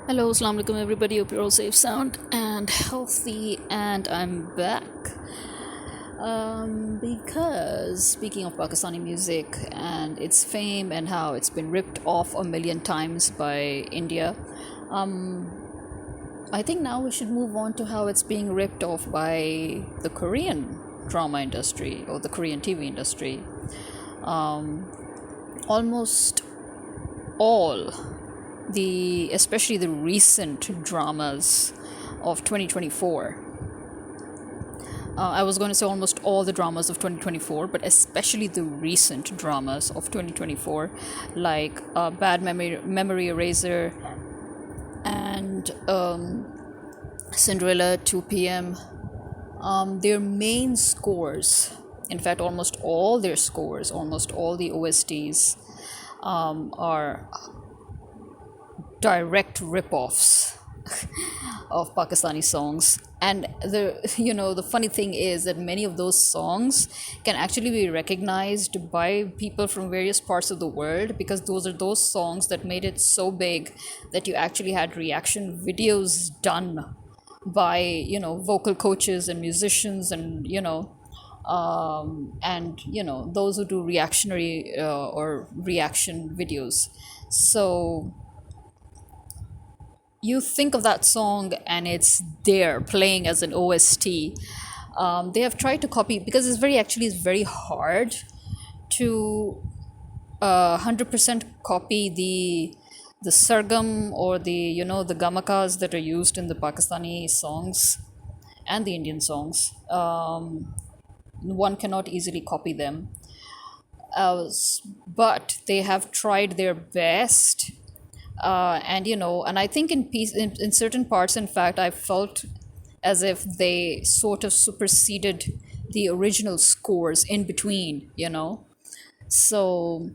Hello, Assalamu alaikum everybody. Hope you're all safe, sound, and healthy. And I'm back. Because speaking of Pakistani music and its fame and how it's been ripped off a million times by India, I think now we should move on to how it's being ripped off by the Korean drama industry or the Korean TV industry. Almost all especially the recent dramas of 2024. I was going to say almost all the dramas of 2024, but especially the recent dramas of 2024, like Bad Memory Eraser and Cinderella 2 p.m. Their main scores, in fact, almost all their scores, almost all the OSTs, are direct rip-offs of Pakistani songs. And the funny thing is that many of those songs can actually be recognized by people from various parts of the world, because those are those songs that made it so big that you actually had reaction videos done by vocal coaches and musicians and those who do reactionary or reaction videos. So you think of that song and it's there playing as an OST. They have tried to copy, because it's very hard to 100% copy the sargam or the gamakas that are used in the Pakistani songs and the Indian songs. One cannot easily copy them, but they have tried their best. And I think in certain parts, in fact, I felt as if they sort of superseded the original scores in between. So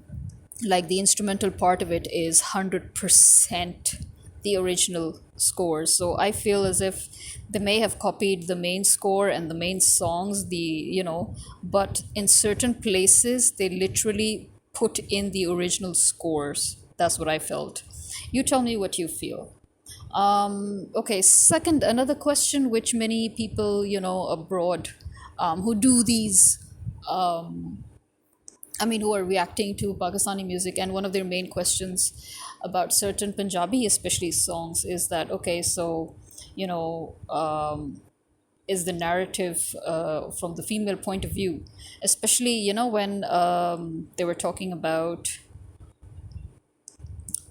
like the instrumental part of it is 100% the original score. So I feel as if they may have copied the main score and the main songs, but in certain places they literally put in the original scores. That's what I felt. You tell me what you feel. Okay, second, another question which many people, abroad, who do these, who are reacting to Pakistani music, and one of their main questions about certain Punjabi, especially songs, is that, okay, so, is the narrative from the female point of view, especially, when they were talking about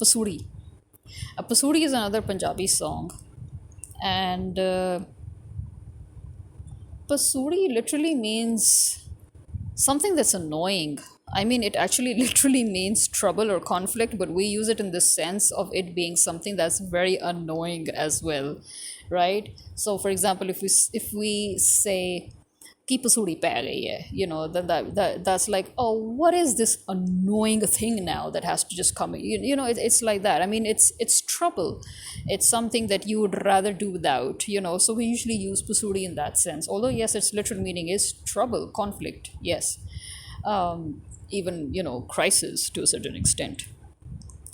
Pasuri. Pasuri is another Punjabi song, and Pasuri literally means something that's annoying. I mean, it actually literally means trouble or conflict, but we use it in the sense of it being something that's very annoying as well, right? So, for example, if we say की पसूड़ी पै गई है, that's like, oh, what is this annoying thing now that has to just come, it's like that. I mean, it's trouble. It's something that you would rather do without, so we usually use pasuri in that sense, although yes, its literal meaning is trouble, conflict, yes. Even crisis to a certain extent.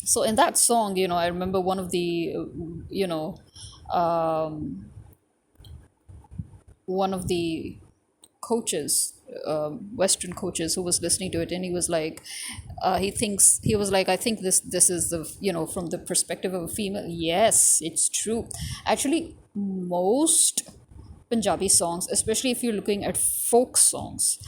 So in that song, I remember one of the um, one of the coaches, Western coaches, who was listening to it, and he was like, I think this is the from the perspective of a female. Yes, it's true. Actually, most Punjabi songs, especially if you're looking at folk songs,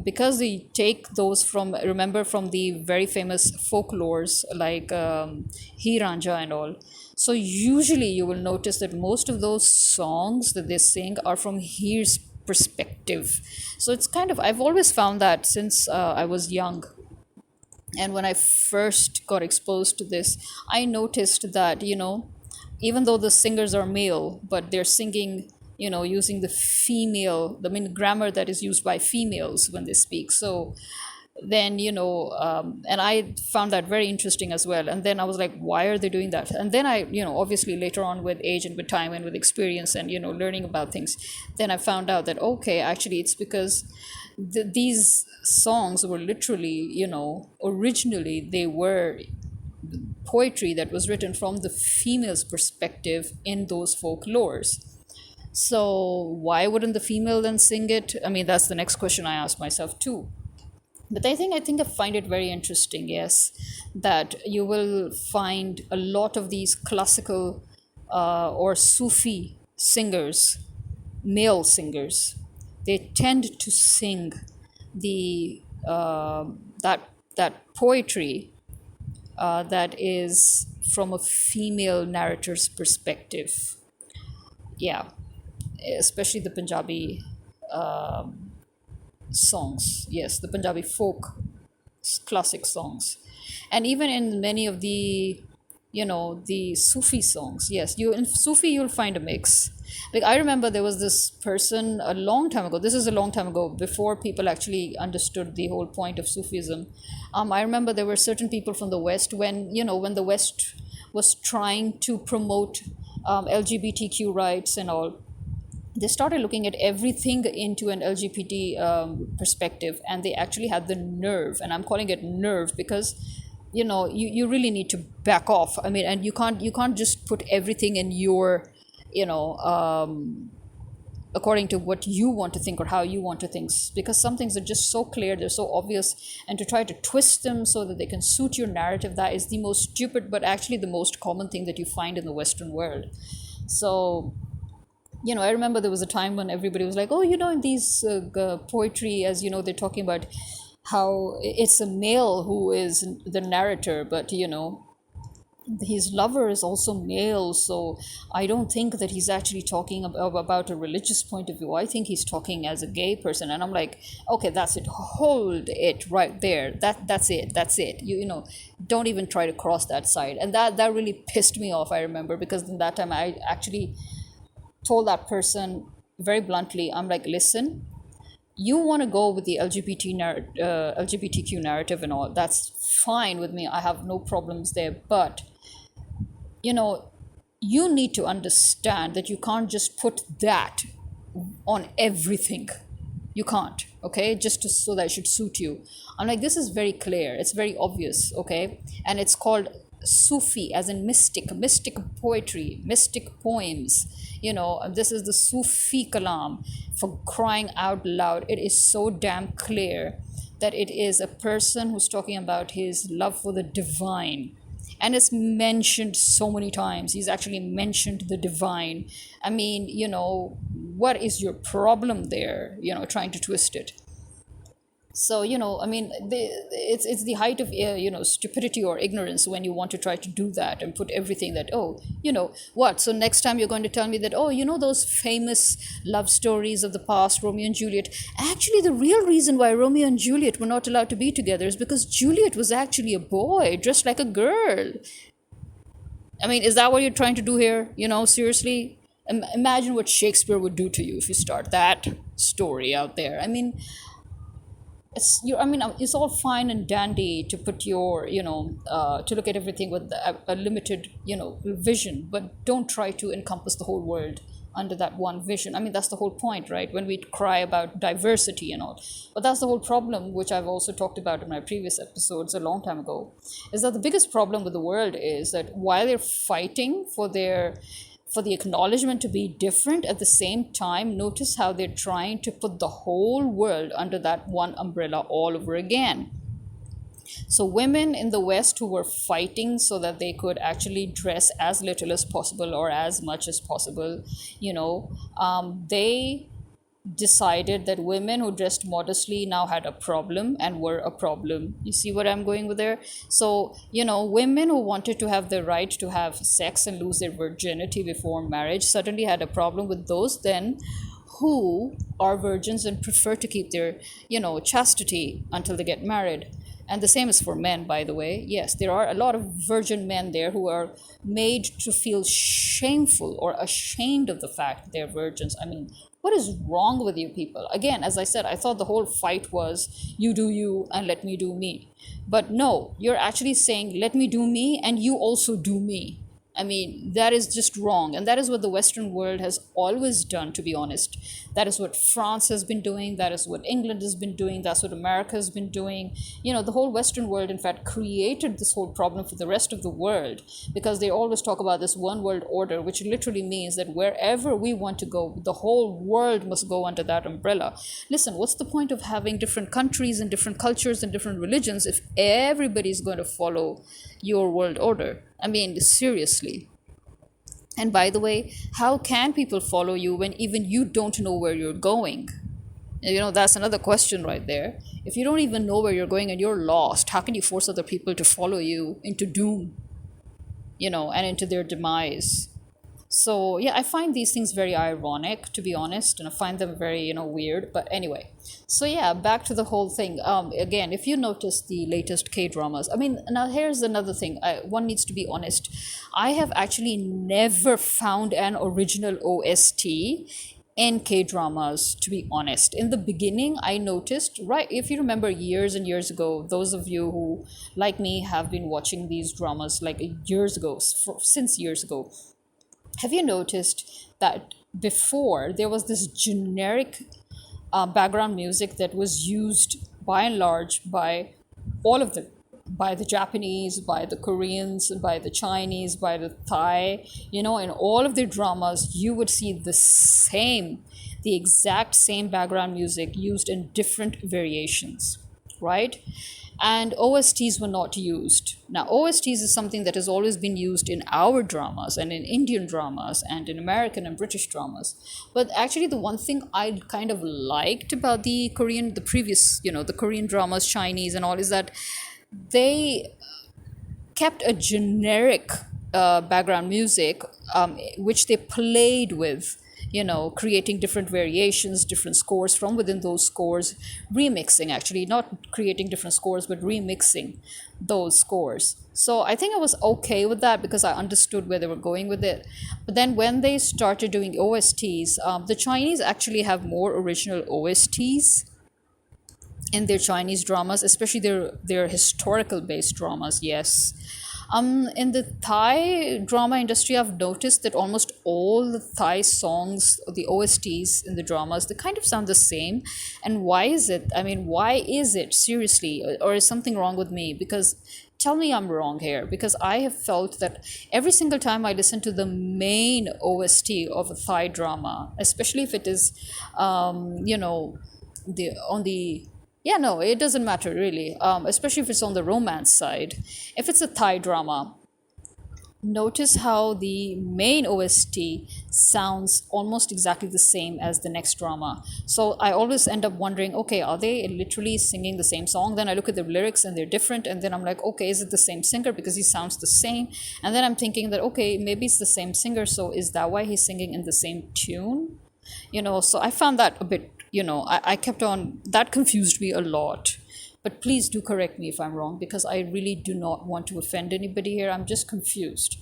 because they take those from the very famous folklores like Hi Ranja and all. So usually you will notice that most of those songs that they sing are from Hir's perspective. So it's kind of, I've always found that since I was young. And when I first got exposed to this, I noticed that, even though the singers are male, but they're singing, using the female, grammar that is used by females when they speak. So then and I found that very interesting as well, and then I was like, why are they doing that? And then I obviously later on, with age and with time and with experience and learning about things, then I found out that, okay, actually it's because these songs were literally originally they were poetry that was written from the female's perspective in those folklores. So why wouldn't the female then sing it? I mean, that's the next question I ask myself too. But I think I find it very interesting, yes, that you will find a lot of these classical or Sufi singers, male singers, they tend to sing the that poetry that is from a female narrator's perspective. Yeah, especially the Punjabi songs. Yes, the Punjabi folk classic songs, and even in many of the, the Sufi songs. Yes, you in Sufi you'll find a mix. Like I remember there was this person a long time ago. This is a long time ago, before people actually understood the whole point of Sufism. I remember there were certain people from the West, when the West was trying to promote LGBTQ rights and all, they started looking at everything into an LGBT perspective, and they actually had the nerve, and I'm calling it nerve because you really need to back off. I mean, and you can't just put everything in your, you know according to what you want to think or how you want to think, because some things are just so clear, they're so obvious, and to try to twist them so that they can suit your narrative, that is the most stupid but actually the most common thing that you find in the Western world. So I remember there was a time when everybody was like, oh, in these poetry, as they're talking about how it's a male who is the narrator, but his lover is also male, so I don't think that he's actually talking about a religious point of view. I think he's talking as a gay person. And I'm like, okay, that's it, hold it right there, that's it. Don't even try to cross that side. And that really pissed me off, I remember, because in that time I actually told that person very bluntly, I'm like, listen, you want to go with the LGBTQ narrative and all, that's fine with me, I have no problems there, but you need to understand that you can't just put that on everything. You can't, okay? So that it should suit you. I'm like, this is very clear, it's very obvious, okay? And it's called Sufi, as in mystic poetry, mystic poems. This is the Sufi kalam. For crying out loud, it is so damn clear that it is a person who's talking about his love for the divine. And it's mentioned so many times. He's actually mentioned the divine. I mean, what is your problem there? Trying to twist it. So I mean, it's the height of stupidity or ignorance when you want to try to do that and put everything that, oh, what, so next time you're going to tell me that, oh, those famous love stories of the past, Romeo and Juliet, actually the real reason why Romeo and Juliet were not allowed to be together is because Juliet was actually a boy dressed like a girl. I mean, is that what you're trying to do here? Seriously, imagine what Shakespeare would do to you if you start that story out there. I mean, it's all fine and dandy to put your, to look at everything with a limited, vision, but don't try to encompass the whole world under that one vision. I mean, that's the whole point, right? When we cry about diversity and all. But that's the whole problem, which I've also talked about in my previous episodes a long time ago, is that the biggest problem with the world is that while they're fighting for the acknowledgement to be different, at the same time, notice how they're trying to put the whole world under that one umbrella all over again. So women in the West who were fighting so that they could actually dress as little as possible or as much as possible, they decided that women who dressed modestly now had a problem and were a problem. You see what I'm going with there? So, women who wanted to have the right to have sex and lose their virginity before marriage suddenly had a problem with those then who are virgins and prefer to keep their, chastity until they get married. And the same is for men, by the way. Yes, there are a lot of virgin men there who are made to feel shameful or ashamed of the fact that they're virgins. I mean, what is wrong with you people? Again, as I said, I thought the whole fight was you do you and let me do me. But no, you're actually saying let me do me and you also do me. I mean, that is just wrong. And that is what the Western world has always done, to be honest. That is what France has been doing. That is what England has been doing. That's what America has been doing. The whole Western world, in fact, created this whole problem for the rest of the world because they always talk about this one world order, which literally means that wherever we want to go, the whole world must go under that umbrella. Listen, what's the point of having different countries and different cultures and different religions if everybody's going to follow your world order? I mean, seriously. And by the way, how can people follow you when even you don't know where you're going? That's another question right there. If you don't even know where you're going and you're lost, how can you force other people to follow you into doom, and into their demise? So yeah, I find these things very ironic, to be honest, and I find them very weird. But anyway, so yeah, back to the whole thing. Again, if you notice the latest K dramas, I mean, now here's another thing. One needs to be honest. I have actually never found an original OST in K dramas, to be honest. In the beginning, I noticed, right, if you remember years and years ago, those of you who, like me, have been watching these dramas like years ago, since years ago, have you noticed that before there was this generic background music that was used by and large by all of them, by the Japanese, by the Koreans, by the Chinese, by the Thai, in all of their dramas, you would see the exact same background music used in different variations, right? And OSTs were not used. Now, OSTs is something that has always been used in our dramas and in Indian dramas and in American and British dramas. But actually, the one thing I kind of liked about the previous, the Korean dramas, Chinese and all, is that they kept a generic background music, which they played with, creating different variations, different scores from within those scores, remixing, actually, not creating different scores, but remixing those scores. So I think I was okay with that because I understood where they were going with it. But then when they started doing OSTs, the Chinese actually have more original OSTs in their Chinese dramas, especially their historical based dramas, yes. In the Thai drama industry, I've noticed that almost all the Thai songs, the OSTs in the dramas, they kind of sound the same. And why is it? I mean, why is it? Seriously, or is something wrong with me? Because tell me I'm wrong here, because I have felt that every single time I listen to the main OST of a Thai drama, especially if it is, the on the yeah, no, it doesn't matter really, especially if it's on the romance side. If it's a Thai drama, notice how the main OST sounds almost exactly the same as the next drama. So I always end up wondering, okay, are they literally singing the same song? Then I look at the lyrics and they're different, and then I'm like, okay, is it the same singer because he sounds the same? And then I'm thinking that, okay, maybe it's the same singer, so is that why he's singing in the same tune? So I found that a bit, I kept on, that confused me a lot. But please do correct me if I'm wrong, because I really do not want to offend anybody here. I'm just confused.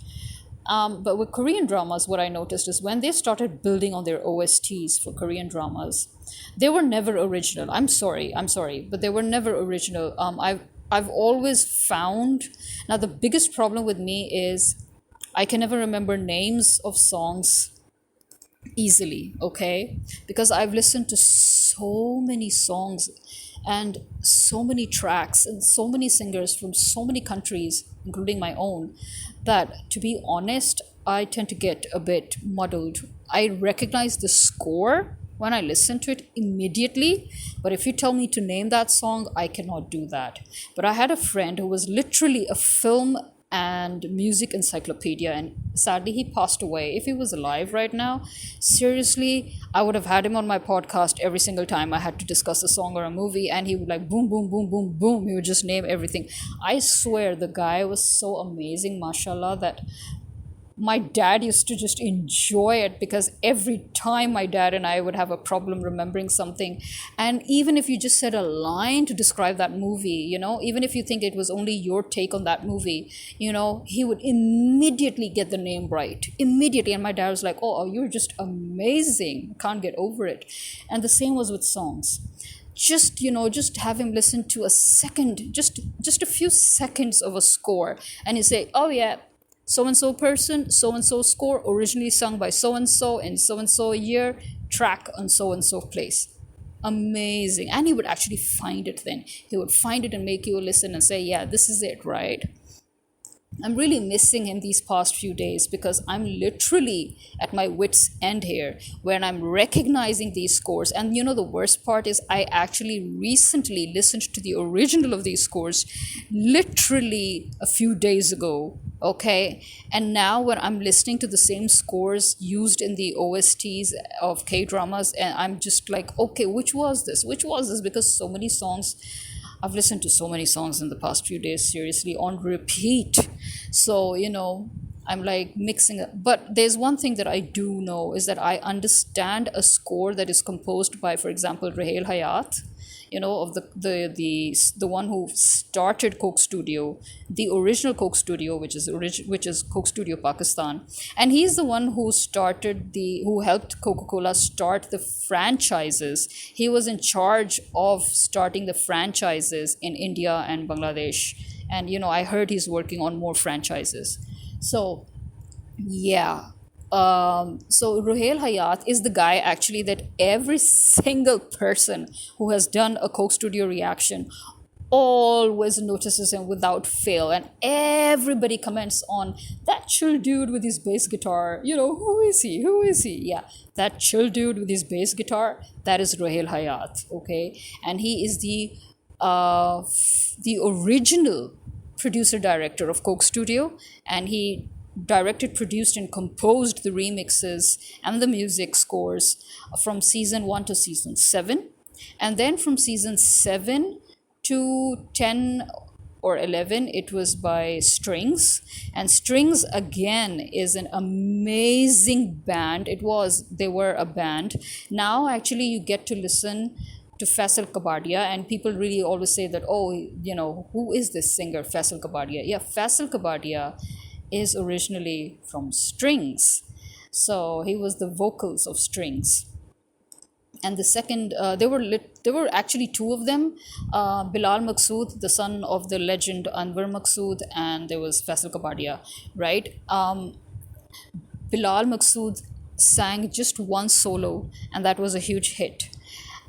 But with Korean dramas, what I noticed is when they started building on their OSTs for Korean dramas, they were never original. I'm sorry, but they were never original. I've always found, now the biggest problem with me is I can never remember names of songs easily, okay? Because I've listened to so many songs and so many tracks and so many singers from so many countries, including my own, that to be honest, I tend to get a bit muddled. I recognize the score when I listen to it immediately, but if you tell me to name that song, I cannot do that. But I had a friend who was literally a film and music encyclopedia, and sadly he passed away. If he was alive right now, seriously, I would have had him on my podcast every single time I had to discuss a song or a movie, and he would like boom boom boom boom boom, he would just name everything. I swear the guy was so amazing, mashallah, that my dad used to just enjoy it, because every time my dad and I would have a problem remembering something, and even if you just said a line to describe that movie, even if you think it was only your take on that movie, he would immediately get the name right, immediately. And my dad was like, oh, you're just amazing, can't get over it. And the same was with songs. Just have him listen to a second, just a few seconds of a score, and you say, oh yeah, so and so person, so and so score, originally sung by so and so year, track on so and so place. Amazing. And he would actually find it then. He would find it and make you listen and say, yeah, this is it, right? I'm really missing him these past few days because I'm literally at my wits' end here when I'm recognizing these scores. And you know, the worst part is I actually recently listened to the original of these scores literally a few days ago. Okay. And now when I'm listening to the same scores used in the OSTs of K dramas, and I'm just like, okay, which was this? Which was this? Because so many songs I've listened to so many songs in the past few days, seriously, on repeat. So, I'm like mixing it. But there's one thing that I do know is that I understand a score that is composed by, for example, Rahel Hayat, of the one who started Coke Studio, the original Coke Studio, which is Coke Studio Pakistan, and he's the one who helped Coca-Cola start the franchises. He was in charge of starting the franchises in India and Bangladesh, and I heard he's working on more franchises. So yeah. So Ruhail Hayat is the guy actually that every single person who has done a Coke Studio reaction always notices him without fail, and everybody comments on that chill dude with his bass guitar. Who is he? Who is he? Yeah, that chill dude with his bass guitar. That is Ruhail Hayat. Okay, and he is the original producer director of Coke Studio, and he directed, produced, and composed the remixes and the music scores from season 1 to season 7. And then from season 7 to 10 or 11, it was by Strings. And Strings, again, is an amazing band. They were a band. Now, actually, you get to listen to Faisal Kabadia, and people really always say that, oh, who is this singer, Faisal Kabadia? Yeah, Faisal Kabadia is originally from Strings. So he was the vocals of Strings. And the second, there were actually two of them, Bilal Maqsood, the son of the legend Anwar Maqsood, and there was Faisal Kabadia, right? Bilal Maqsood sang just one solo, and that was a huge hit.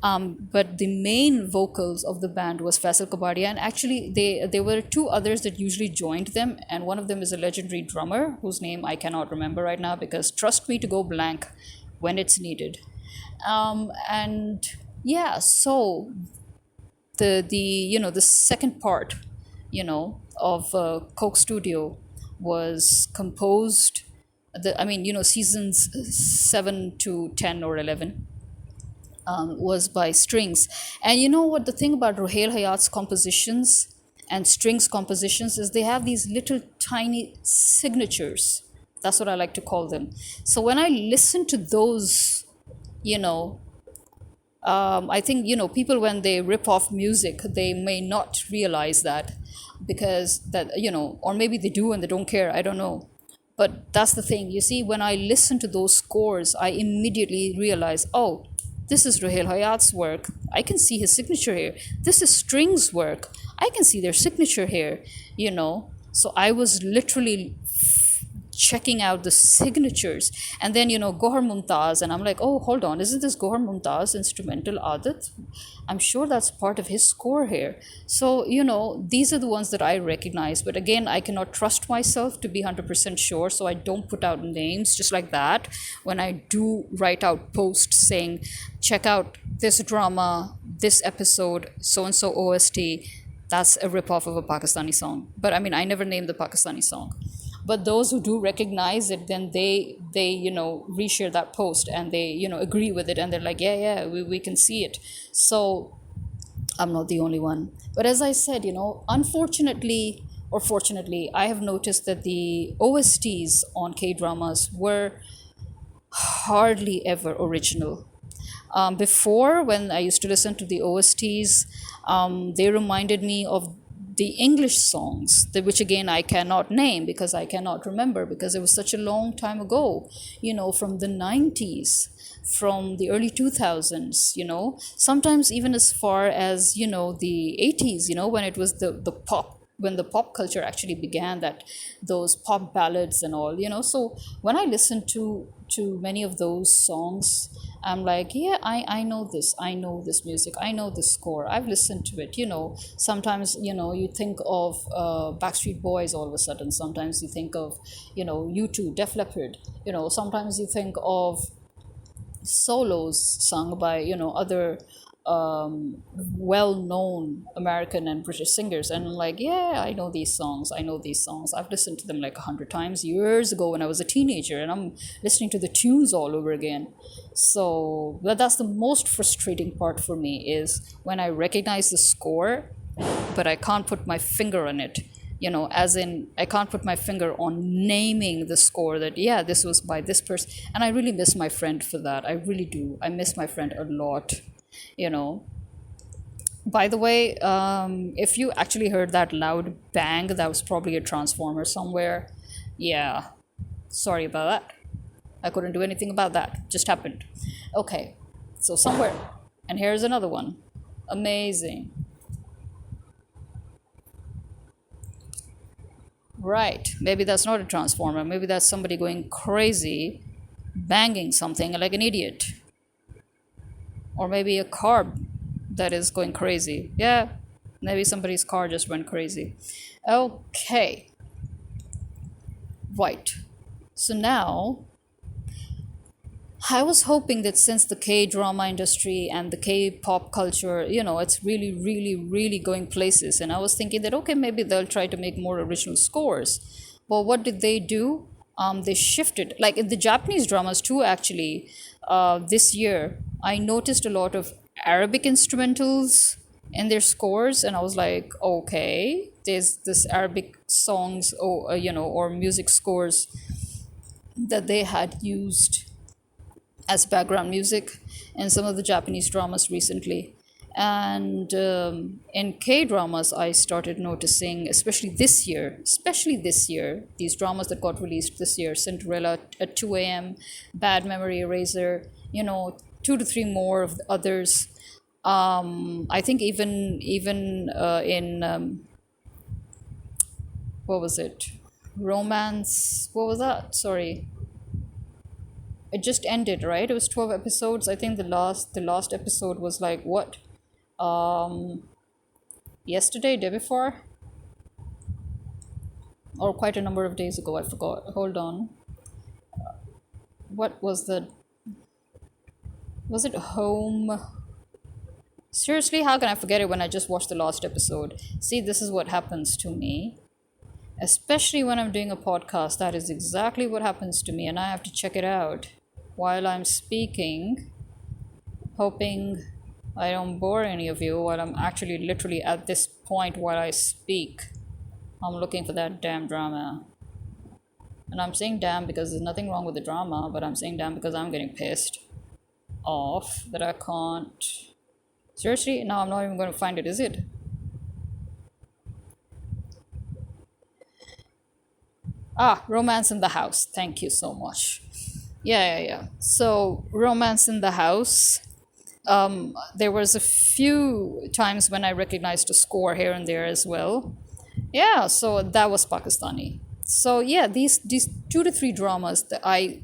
But the main vocals of the band was Faisal Kabadia, and actually there were two others that usually joined them, and one of them is a legendary drummer whose name I cannot remember right now, because trust me to go blank when it's needed. And yeah, so the second part, of Coke Studio was composed. Seasons 7 to 10 or 11 was by Strings. And you know what? The thing about Ruhail Hayat's compositions and Strings compositions is they have these little tiny signatures. That's what I like to call them. So when I listen to those, you know, I think, people, when they rip off music, they may not realize that, because that, or maybe they do and they don't care. I don't know. But that's the thing. You see, when I listen to those scores, I immediately realize, oh, this is Ruhail Hayat's work. I can see his signature here. This is Strings' work. I can see their signature here. So I was literally checking out the signatures, and then Gohar Mumtaz, and I'm like, oh, hold on, isn't this Gohar Mumtaz instrumental Adat? I'm sure that's part of his score here. So these are the ones that I recognize, but again, I cannot trust myself to be 100% sure, so I don't put out names just like that when I do write out posts saying, check out this drama, this episode, so and so OST. That's a ripoff of a Pakistani song, but I never named the Pakistani song. But those who do recognize it, then they reshare that post, and they agree with it, and they're like, yeah, we can see it. So I'm not the only one. But as I said, unfortunately or fortunately, I have noticed that the OSTs on K dramas were hardly ever original. Before, when I used to listen to the OSTs, they reminded me of the English songs, which again I cannot name because I cannot remember, because it was such a long time ago, from the 90s, from the early 2000s, sometimes even as far as, the 80s, when it was the pop, when the pop culture actually began, that those pop ballads and all, so when I listen to many of those songs, I'm like, yeah, I know this music, I know this score, I've listened to it. Sometimes, you think of Backstreet Boys all of a sudden, sometimes you think of, U2, Def Leppard, sometimes you think of solos sung by other well-known American and British singers, and I'm like, yeah, I know these songs, I've listened to them like 100 times years ago when I was a teenager, and I'm listening to the tunes all over again. So but that's the most frustrating part for me, is when I recognize the score but I can't put my finger on it. As in, I can't put my finger on naming the score, that, yeah, this was by this person. And I really miss my friend for that. I really do. I miss my friend a lot, you know. By the way, if you actually heard that loud bang, that was probably a transformer somewhere. Yeah, sorry about that. I couldn't do anything about that. Just happened. Okay, so somewhere. And here's another one. Amazing. Right. Maybe that's not a transformer. Maybe that's somebody going crazy, banging something like an idiot. Or maybe a car that is going crazy. Yeah, maybe somebody's car just went crazy. Okay. Right. So now I was hoping that since the K drama industry and the K pop culture, it's really, really, really going places. And I was thinking that, okay, maybe they'll try to make more original scores. But what did they do? They shifted. Like in the Japanese dramas too, actually, this year, I noticed a lot of Arabic instrumentals in their scores. And I was like, okay, there's this Arabic songs, or music scores that they had used as background music in some of the Japanese dramas recently. And in K dramas, I started noticing, especially this year, these dramas that got released this year: Cinderella at 2 a.m., Bad Memory Eraser, two to three more of the others. I think even in what was it? Romance. What was that? Sorry, it just ended, right? It was 12 episodes. I think the last episode was like what? Yesterday, day before, or quite a number of days ago. I forgot. Hold on. What was the? Was it Home? Seriously, how can I forget it when I just watched the last episode? See, this is what happens to me. Especially when I'm doing a podcast, that is exactly what happens to me, and I have to check it out while I'm speaking, hoping I don't bore any of you while I'm actually literally at this point while I speak. I'm looking for that damn drama. And I'm saying damn because there's nothing wrong with the drama, but I'm saying damn because I'm getting pissed off that I can't. Seriously? Now I'm not even going to find it, is it? Romance in the House. Thank you so much. Yeah. So, Romance in the House. There was a few times when I recognized a score here and there as well. Yeah, so that was Pakistani. So yeah, these two to three dramas that I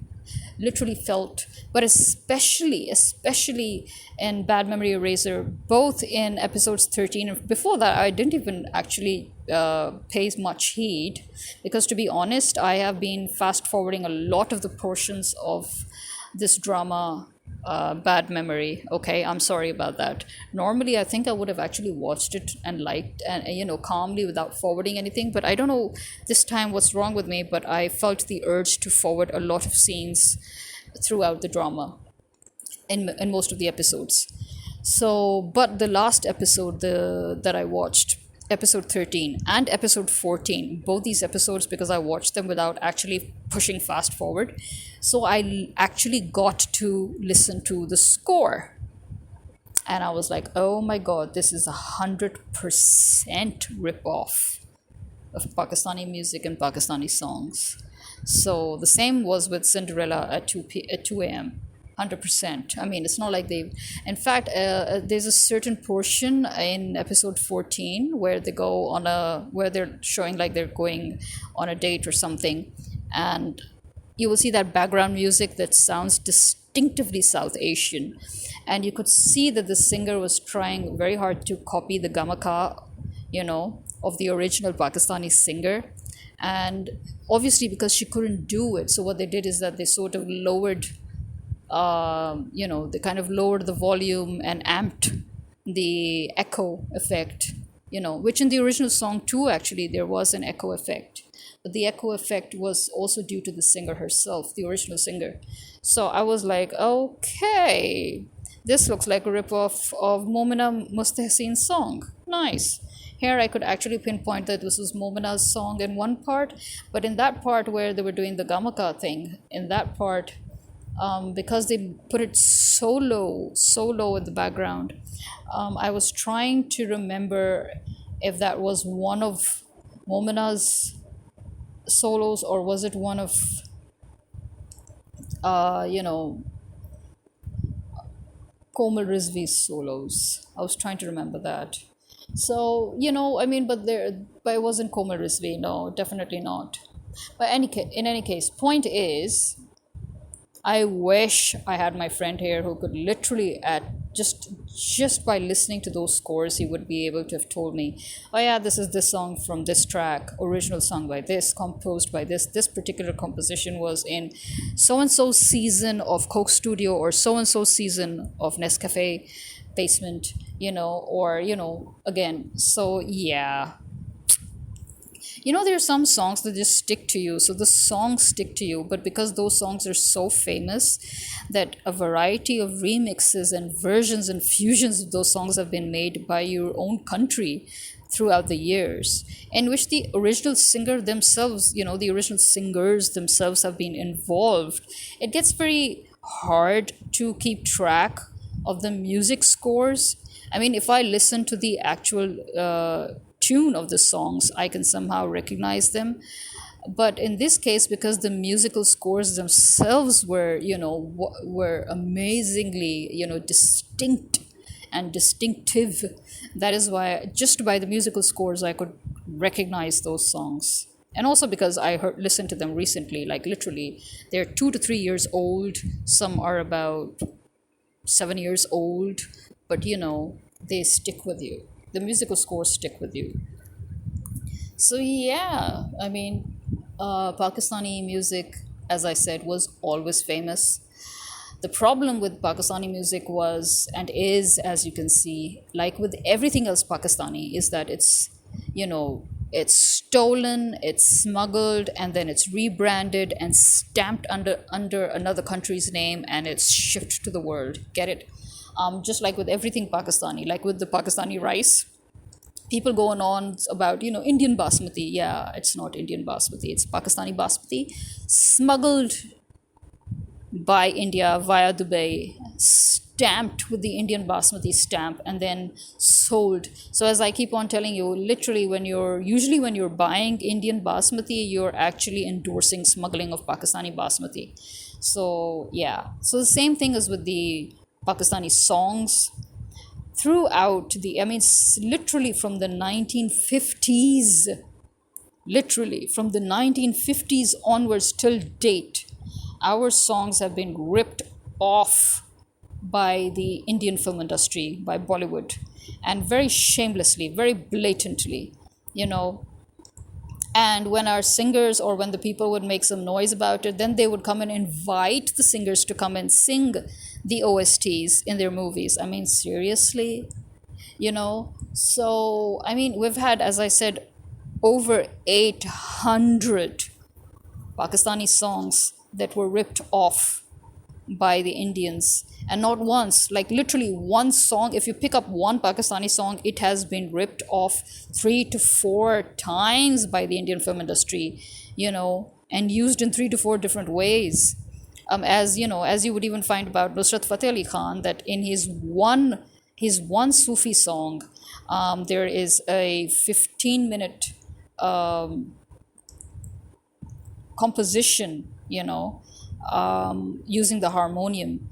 literally felt, but especially in Bad Memory Eraser, both in episodes 13. Before that, I didn't even actually pay much heed, because to be honest, I have been fast forwarding a lot of the portions of this drama, Bad Memory. Okay, I'm sorry about that. Normally I think I would have actually watched it and liked, and calmly without forwarding anything, but I don't know this time what's wrong with me, but I felt the urge to forward a lot of scenes throughout the drama in most of the episodes. So, but the last episode that I watched, episode 13 and episode 14, both these episodes, because I watched them without actually pushing fast forward, so I actually got to listen to the score, and I was like, oh my god, this is 100% rip off of Pakistani music and Pakistani songs. So the same was with Cinderella at 2 a.m. 100%. I mean, it's not like they. In fact, there's a certain portion in episode 14 where they go on a where they're showing like they're going on a date or something, and you will see that background music that sounds distinctively South Asian, and you could see that the singer was trying very hard to copy the gamaka, of the original Pakistani singer, and obviously because she couldn't do it, so what they did is that they sort of lowered they kind of lowered the volume and amped the echo effect, which in the original song too, actually, there was an echo effect. But the echo effect was also due to the singer herself, the original singer. So I was like, okay, this looks like a ripoff of Momina Mustahsin's song. Nice. Here I could actually pinpoint that this was Momina's song in one part, but in that part where they were doing the Gamaka thing, in that part, because they put it so low in the background. I was trying to remember if that was one of Momina's solos or was it one of, you know, Komal Rizvi's solos. I was trying to remember that. So, I mean, but it wasn't Komal Rizvi. No, definitely not. But in any case, point is, I wish I had my friend here who could literally at just by listening to those scores he would be able to have told me, oh yeah, this is this song from this track, original song by this, composed by this particular composition was in so and so season of Coke Studio or so and so season of Nescafe Basement, or again. So yeah, there are some songs that just stick to you. So the songs stick to you, but because those songs are so famous that a variety of remixes and versions and fusions of those songs have been made by your own country throughout the years, in which the original singer themselves, the original singers themselves have been involved, it gets very hard to keep track of the music scores. I mean, if I listen to the actual tune of the songs, I can somehow recognize them. But in this case, because the musical scores themselves were amazingly, distinct and distinctive, that is why just by the musical scores I could recognize those songs. And also because I listened to them recently, like literally, they're 2 to 3 years old. Some are about 7 years old, but they stick with you. The musical scores stick with you. So yeah, I mean, Pakistani music, as I said, was always famous. The problem with Pakistani music was and is, as you can see, like with everything else Pakistani, is that it's stolen, it's smuggled, and then it's rebranded and stamped under another country's name, and it's shipped to the world. Get it? Just like with everything Pakistani, like with the Pakistani rice, people go on about Indian basmati. Yeah, it's not Indian basmati; it's Pakistani basmati, smuggled by India via Dubai, stamped with the Indian basmati stamp, and then sold. So as I keep on telling you, literally when you're buying Indian basmati, you're actually endorsing smuggling of Pakistani basmati. So yeah, so the same thing is with the Pakistani songs throughout literally from the 1950s, literally from the 1950s onwards till date, our songs have been ripped off by the Indian film industry, by Bollywood, and very shamelessly, very blatantly, and when our singers or when the people would make some noise about it, then they would come and invite the singers to come and sing the OSTs in their movies. I mean, seriously, So, I mean, we've had, as I said, over 800 Pakistani songs that were ripped off by the Indians. And not once, like literally one song, if you pick up one Pakistani song, it has been ripped off 3 to 4 times by the Indian film industry, and used in 3 to 4 different ways. As you would even find about Nusrat Fateh Ali Khan, that in his one Sufi song, there is a 15-minute composition, using the harmonium.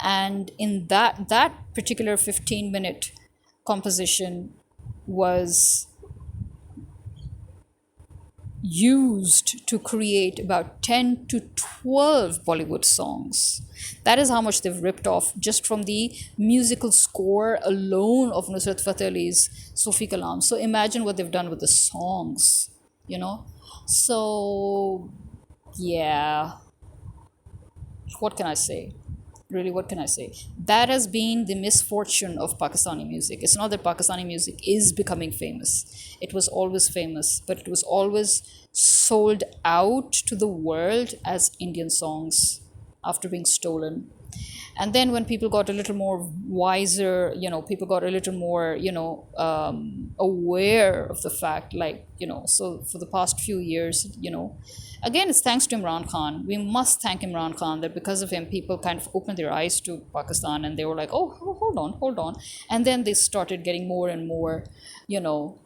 And in that particular 15-minute composition was used to create about 10 to 12 Bollywood songs. That is how much they've ripped off just from the musical score alone of Nusrat Fateh Ali's Sufi Kalam. So imagine what they've done with the songs, you know? So, yeah, what can I say? Really, what can I say? That has been the misfortune of Pakistani music. It's not that Pakistani music is becoming famous. It was always famous, but it was always sold out to the world as Indian songs after being stolen. And then when people got a little more wiser, people got a little more, aware of the fact, like, so for the past few years, again, it's thanks to Imran Khan. We must thank Imran Khan that because of him, people kind of opened their eyes to Pakistan and they were like, oh, hold on. And then they started getting more and more, you know,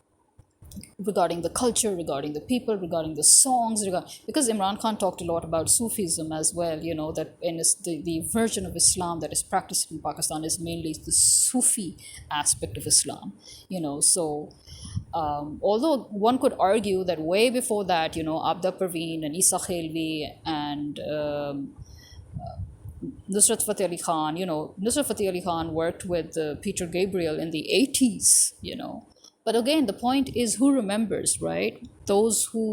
regarding the culture, regarding the people, regarding the songs, because Imran Khan talked a lot about Sufism as well, that in the version of Islam that is practiced in Pakistan is mainly the Sufi aspect of Islam, so although one could argue that way before that, Abda Parveen and Isa Khelvi and Nusrat Fateh Ali Khan, Nusrat Fateh Ali Khan worked with Peter Gabriel in the 80s, But again, the point is who remembers, right? Those who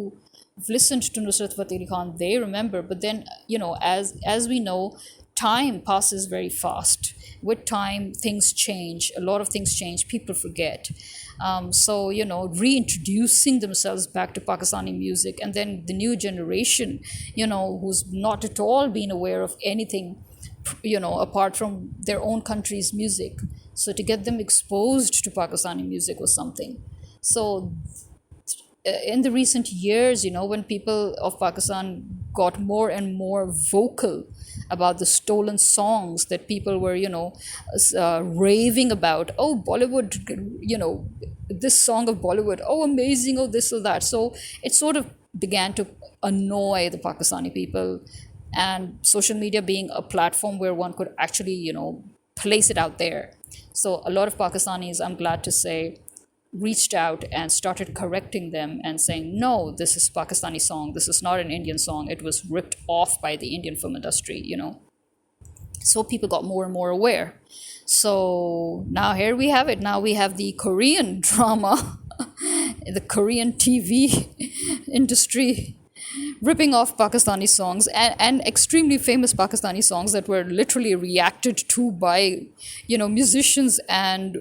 have listened to Nusrat Fateh Ali Khan, they remember. But then, as we know, time passes very fast. With time, things change. A lot of things change. People forget. So, reintroducing themselves back to Pakistani music, and then the new generation, who's not at all been aware of anything, apart from their own country's music. So to get them exposed to Pakistani music was something. So in the recent years, when people of Pakistan got more and more vocal about the stolen songs that people were, raving about, oh, Bollywood, this song of Bollywood, oh, amazing, oh, this or that. So it sort of began to annoy the Pakistani people, and social media being a platform where one could actually, place it out there. So a lot of Pakistanis, I'm glad to say, reached out and started correcting them and saying, no, this is Pakistani song. This is not an Indian song. It was ripped off by the Indian film industry, So people got more and more aware. So now here we have it. Now we have the Korean drama, the Korean TV industry ripping off Pakistani songs and extremely famous Pakistani songs that were literally reacted to by, musicians and,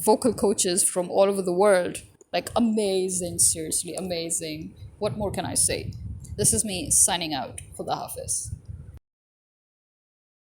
vocal coaches from all over the world. Like, amazing, seriously, amazing. What more can I say? This is me signing out for the Hafiz.